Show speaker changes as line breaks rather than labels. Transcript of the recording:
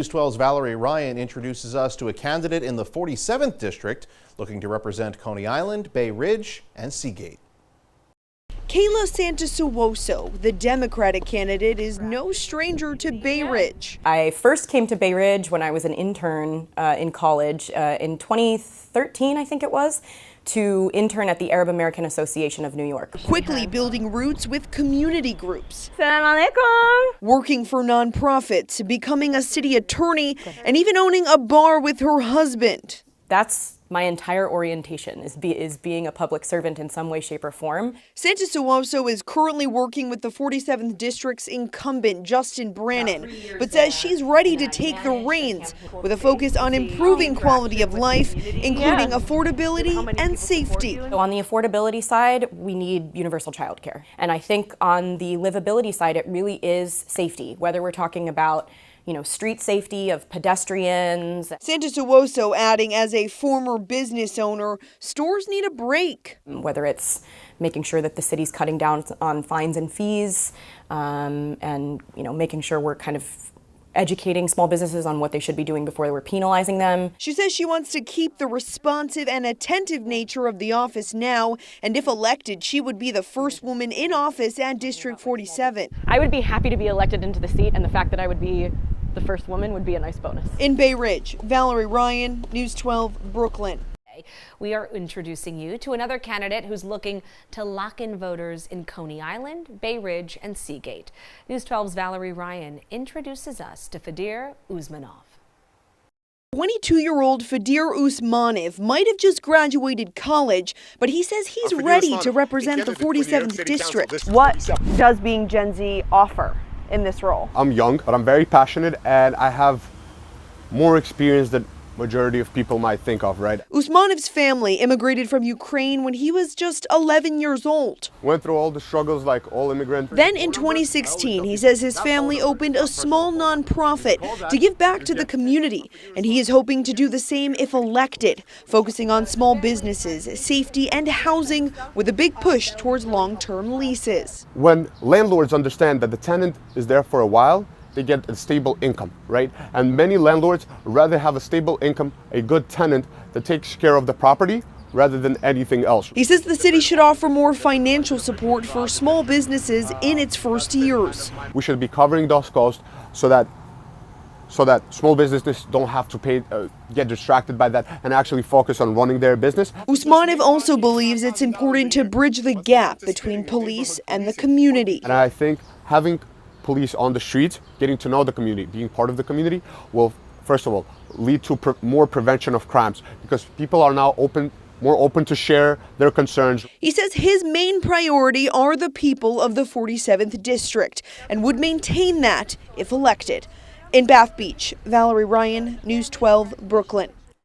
News 12's Valerie Ryan introduces us to a candidate in the 47th District looking to represent Coney Island, Bay Ridge, and Seagate.
Kayla Santosuosso, the Democratic candidate, is no stranger to Bay Ridge.
I first came to Bay Ridge when I was an intern in college in 2013, I think it was, to intern at the Arab American Association of New York.
Quickly building roots with community groups.
Assalamu alaikum.
Working for nonprofits, becoming a city attorney, and even owning a bar with her husband.
That's my entire orientation, is being a public servant in some way, shape, or form.
Santosuosso is currently working with the 47th District's incumbent, Justin Brannan, but says she's ready to take the reins with a focus on improving quality of life, including affordability and safety.
So on the affordability side, we need universal childcare. And I think on the livability side, it really is safety, whether we're talking about street safety of pedestrians.
Santosuosso adding, as a former business owner, stores need a break.
Whether it's making sure that the city's cutting down on fines and fees, and making sure we're kind of educating small businesses on what they should be doing before we're penalizing them.
She says she wants to keep the responsive and attentive nature of the office now, and if elected, she would be the first woman in office at District 47.
I would be happy to be elected into the seat, and the fact that I would be the first woman would be a nice bonus.
In Bay Ridge, Valerie Ryan, News 12, Brooklyn.
We are introducing you to another candidate who's looking to lock in voters in Coney Island, Bay Ridge, and Seagate. News 12's Valerie Ryan introduces us to Fedir Usmanov.
22-year-old Fedir Usmanov might have just graduated college, but he says he's ready to represent the 47th District. What does being Gen Z offer in this role?
I'm young, but I'm very passionate, and I have more experience than majority of people might think of, right?
Usmanov's family immigrated from Ukraine when he was just 11 years old.
Went through all the struggles like all immigrants.
Then in 2016, he says his family opened a small nonprofit to give back to the community, and he is hoping to do the same if elected, focusing on small businesses, safety, and housing, with a big push towards long-term leases.
When landlords understand that the tenant is there for a while, they get a stable income, right? And many landlords rather have a stable income, a good tenant that takes care of the property rather than anything else.
He says the city should offer more financial support for small businesses in its first years.
We should be covering those costs so that small businesses don't have to get distracted by that and actually focus on running their business.
Usmanov also believes it's important to bridge the gap between police and the community.
And I think having police on the streets, getting to know the community, being part of the community, will, first of all, lead to more prevention of crimes, because people are now more open to share their concerns.
He says his main priority are the people of the 47th District and would maintain that if elected. In Bath Beach, Valerie Ryan, News 12, Brooklyn.